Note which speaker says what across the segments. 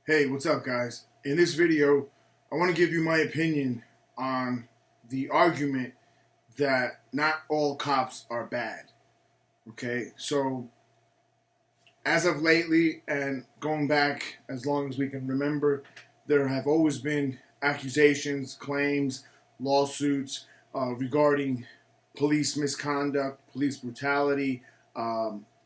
Speaker 1: Hey, what's up, guys? In this video, I want to give you my opinion on the argument that not all cops are bad. Okay, so as of lately and going back as long as we can remember, there have always been accusations, claims, lawsuits regarding police misconduct, police brutality,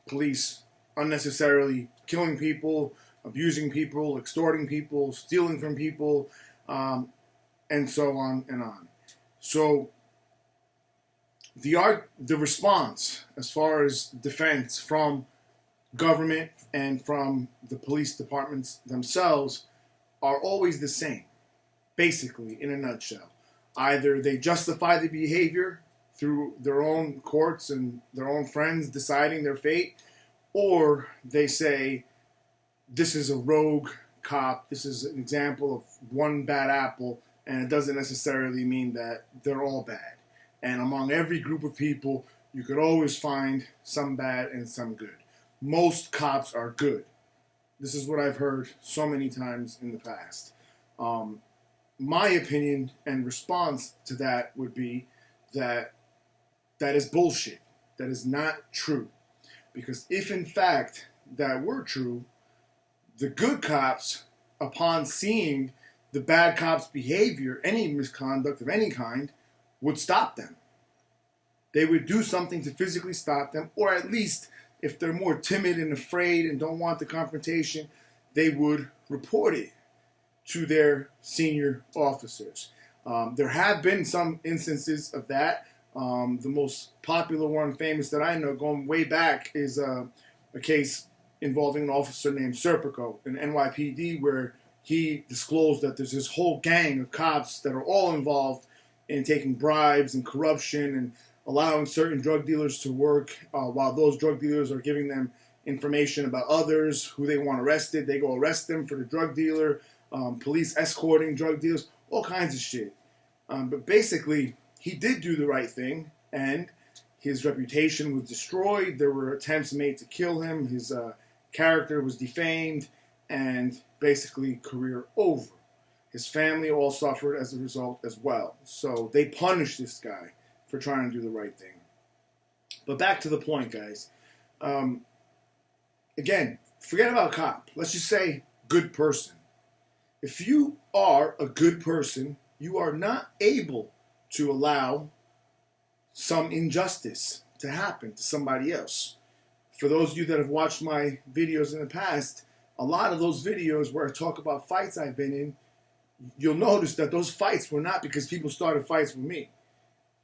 Speaker 1: police unnecessarily killing people, abusing people, extorting people, stealing from people, and so on and on. So the response as far as defense from government and from the police departments themselves are always the same, basically, in a nutshell. Either they justify the behavior through their own courts and their own friends deciding their fate, or they say, this is a rogue cop, this is an example of one bad apple, and it doesn't necessarily mean that they're all bad. And among every group of people, you could always find some bad and some good. Most cops are good. This is what I've heard so many times in the past. My opinion and response to that would be that that is bullshit. That is not true. Because if in fact that were true, the good cops, upon seeing the bad cops' behavior, any misconduct of any kind, would stop them. They would do something to physically stop them, or at least, if they're more timid and afraid and don't want the confrontation, they would report it to their senior officers. There have been some instances of that. The most popular one, famous that I know, going way back, is a case involving an officer named Serpico in NYPD, where he disclosed that there's this whole gang of cops that are all involved in taking bribes and corruption and allowing certain drug dealers to work while those drug dealers are giving them information about others who they want arrested. They go arrest them for the drug dealer, police escorting drug dealers, all kinds of shit. But basically, he did do the right thing, and his reputation was destroyed. There were attempts made to kill him. His character was defamed, and basically career over. His family all suffered as a result as well. So they punished this guy for trying to do the right thing. But back to the point, guys. Again, forget about cop. Let's just say good person. If you are a good person, you are not able to allow some injustice to happen to somebody else. For those of you that have watched my videos in the past, a lot of those videos where I talk about fights I've been in, you'll notice that those fights were not because people started fights with me.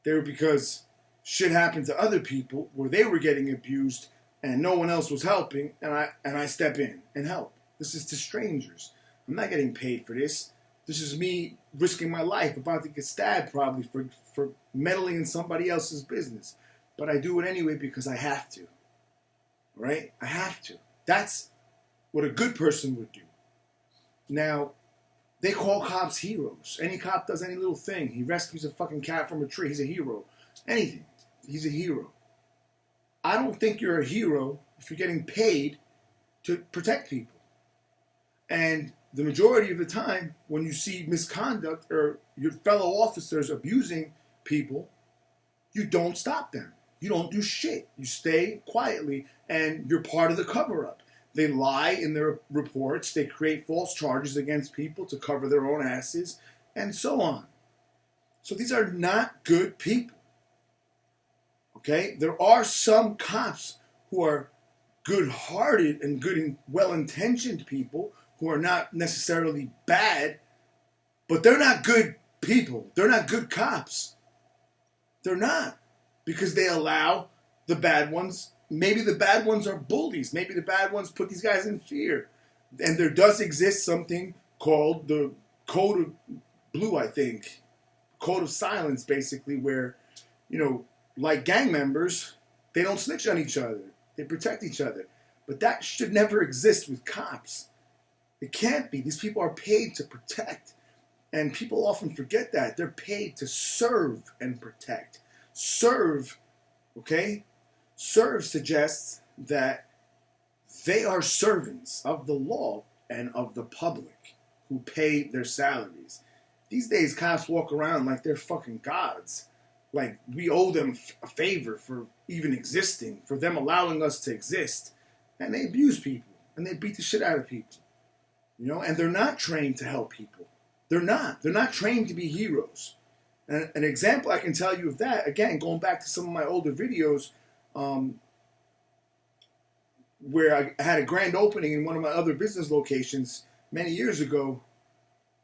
Speaker 1: They were because shit happened to other people where they were getting abused and no one else was helping, and I step in and help. This is to strangers. I'm not getting paid for this. This is me risking my life, about to get stabbed probably for meddling in somebody else's business. But I do it anyway because I have to. Right? I have to. That's what a good person would do. Now, they call cops heroes. Any cop does any little thing. He rescues a fucking cat from a tree. He's a hero. Anything. He's a hero. I don't think you're a hero if you're getting paid to protect people. And the majority of the time, when you see misconduct or your fellow officers abusing people, you don't stop them. You don't do shit. You stay quietly, and you're part of the cover-up. They lie in their reports. They create false charges against people to cover their own asses, and so on. So these are not good people. Okay? There are some cops who are good-hearted and good and well-intentioned people who are not necessarily bad, but they're not good people. They're not good cops. They're not. Because they allow the bad ones. Maybe the bad ones are bullies. Maybe the bad ones put these guys in fear. And there does exist something called the Code of Blue, I think. Code of Silence, basically, where, like gang members, they don't snitch on each other. They protect each other. But that should never exist with cops. It can't be. These people are paid to protect. And people often forget that. They're paid to serve and protect. Serve, okay? Serve suggests that they are servants of the law and of the public who pay their salaries. These days, cops walk around like they're fucking gods. Like we owe them a favor for even existing, for them allowing us to exist. And they abuse people and they beat the shit out of people. You know, and they're not trained to help people. They're not. They're not trained to be heroes. And an example I can tell you of that, again, going back to some of my older videos, where I had a grand opening in one of my other business locations many years ago,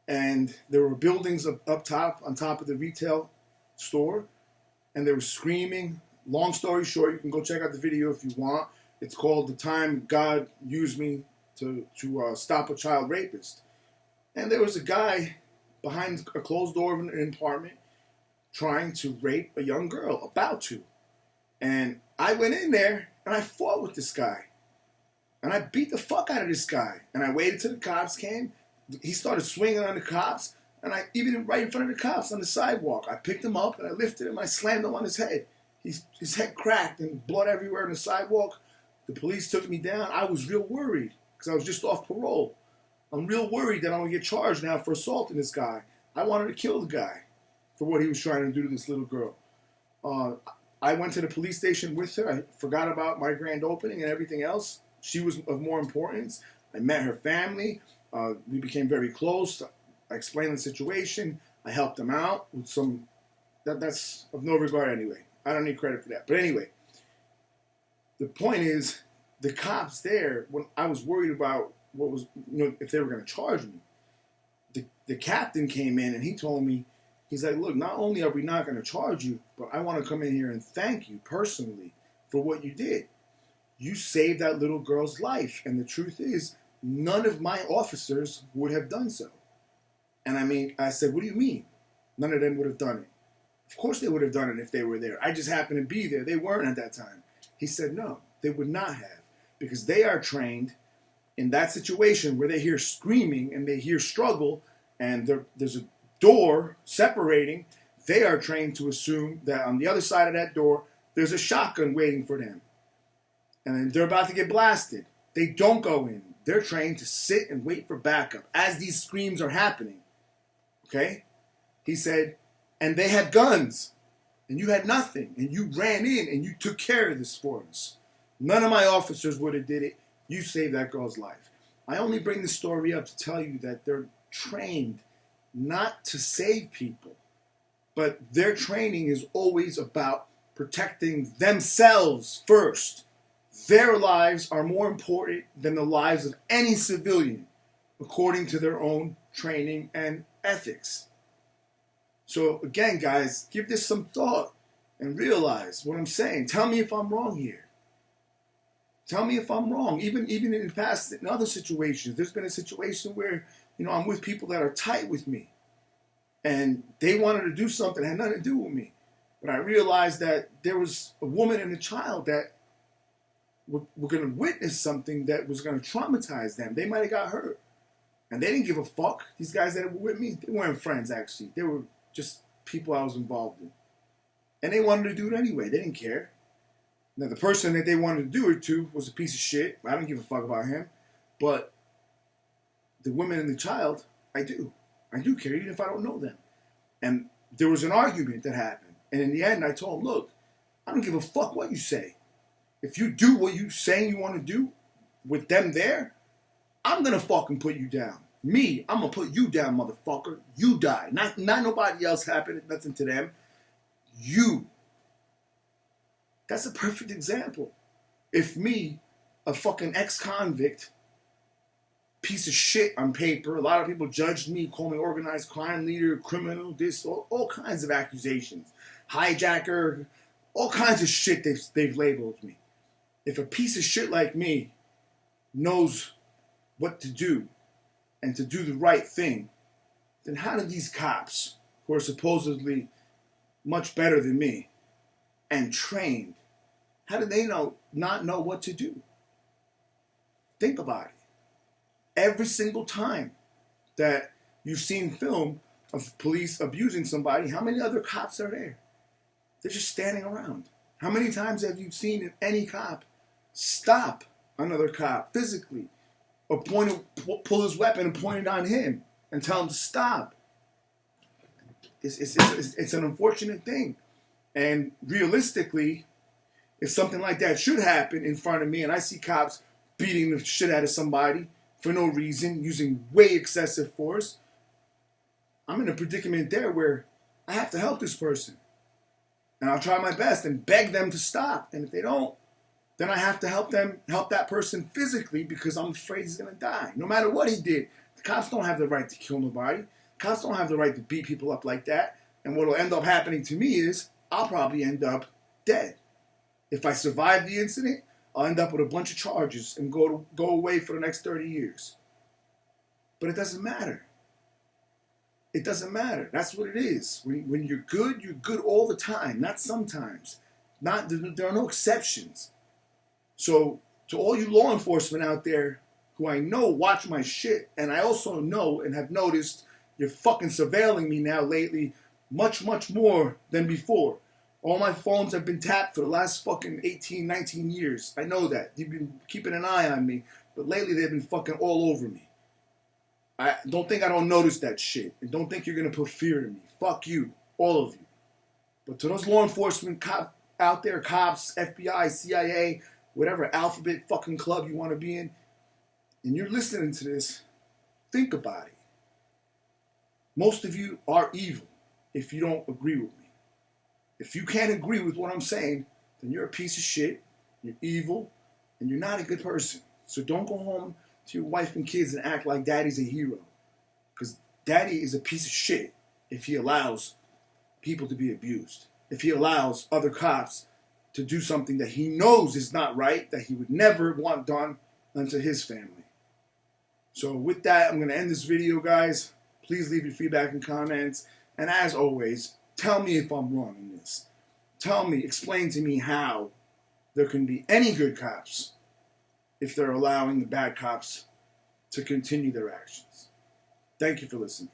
Speaker 1: and there were buildings up top, on top of the retail store, and they were screaming. Long story short, you can go check out the video if you want. It's called "The Time God Used Me to Stop a Child Rapist." And there was a guy behind a closed door of an apartment trying to rape a young girl, about to. And I went in there and I fought with this guy. And I beat the fuck out of this guy. And I waited till the cops came. He started swinging on the cops. And I, even right in front of the cops on the sidewalk, I picked him up and I lifted him. I slammed him on his head. His head cracked and blood everywhere on the sidewalk. The police took me down. I was real worried because I was just off parole. I'm real worried that I'm going to get charged now for assaulting this guy. I wanted to kill the guy for what he was trying to do to this little girl. I went to the police station with her. I forgot about my grand opening and everything else. She was of more importance. I met her family. We became very close. I explained the situation. I helped them out with some... That's of no regard anyway. I don't need credit for that. But anyway, the point is, the cops there, when I was worried about what was, if they were going to charge me, the captain came in and he told me, he's like, look, not only are we not going to charge you, but I want to come in here and thank you personally for what you did. You saved that little girl's life. And the truth is, none of my officers would have done so. And I said, what do you mean? None of them would have done it. Of course they would have done it if they were there. I just happened to be there. They weren't at that time. He said, no, they would not have. Because they are trained in that situation where they hear screaming and they hear struggle and there's a door separating. They are trained to assume that on the other side of that door, there's a shotgun waiting for them. And they're about to get blasted. They don't go in. They're trained to sit and wait for backup as these screams are happening. Okay? He said, and they had guns, and you had nothing, and you ran in and you took care of this for us. None of my officers would have did it. You saved that girl's life. I only bring this story up to tell you that they're trained not to save people, but their training is always about protecting themselves first. Their lives are more important than the lives of any civilian, according to their own training and ethics. So again, guys, give this some thought and realize what I'm saying. Tell me if I'm wrong here. Tell me if I'm wrong. Even in the past, in other situations, there's been a situation where, I'm with people that are tight with me. And they wanted to do something that had nothing to do with me. But I realized that there was a woman and a child that were going to witness something that was going to traumatize them. They might have got hurt. And they didn't give a fuck. These guys that were with me, they weren't friends, actually. They were just people I was involved in. And they wanted to do it anyway. They didn't care. Now, the person that they wanted to do it to was a piece of shit. I don't give a fuck about him. But the woman and the child, I do. I do care, even if I don't know them. And there was an argument that happened. And in the end, I told him, look, I don't give a fuck what you say. If you do what you saying you want to do with them there, I'm going to fucking put you down. Me, I'm going to put you down, motherfucker. You die. Not nobody else happened. Nothing to them. You. That's a perfect example. If me, a fucking ex-convict, piece of shit on paper, a lot of people judged me, called me organized crime leader, criminal, this, all kinds of accusations. Hijacker, all kinds of shit they've labeled me. If a piece of shit like me knows what to do and to do the right thing, then how do these cops, who are supposedly much better than me and trained, how do they not know what to do? Think about it. Every single time that you've seen film of police abusing somebody, how many other cops are there? They're just standing around. How many times have you seen any cop stop another cop physically or pull his weapon and point it on him and tell him to stop. It's an unfortunate thing. And realistically, if something like that should happen in front of me and I see cops beating the shit out of somebody for no reason, using way excessive force, I'm in a predicament there where I have to help this person. And I'll try my best and beg them to stop. And if they don't, then I have to help that person physically because I'm afraid he's going to die. No matter what he did. The cops don't have the right to kill nobody. Cops don't have the right to beat people up like that. And what will end up happening to me is I'll probably end up dead. If I survive the incident, I'll end up with a bunch of charges and go away for the next 30 years. But it doesn't matter. It doesn't matter. That's what it is. When you're good all the time, not sometimes. There are no exceptions. So to all you law enforcement out there who I know watch my shit, and I also know and have noticed you're fucking surveilling me now lately much, much more than before. All my phones have been tapped for the last fucking 18, 19 years. I know that. You've been keeping an eye on me, but lately they've been fucking all over me. I don't think I don't notice that shit. And don't think you're going to put fear in me. Fuck you. All of you. But to those law enforcement out there, cops, FBI, CIA, whatever alphabet fucking club you want to be in, and you're listening to this, think about it. Most of you are evil if you don't agree with me. If you can't agree with what I'm saying, then you're a piece of shit, you're evil, and you're not a good person. So don't go home to your wife and kids and act like daddy's a hero. Because daddy is a piece of shit if he allows people to be abused. If he allows other cops to do something that he knows is not right, that he would never want done unto his family. So with that, I'm going to end this video, guys. Please leave your feedback and comments. And as always, tell me if I'm wrong in this. Tell me, explain to me how there can be any good cops if they're allowing the bad cops to continue their actions. Thank you for listening.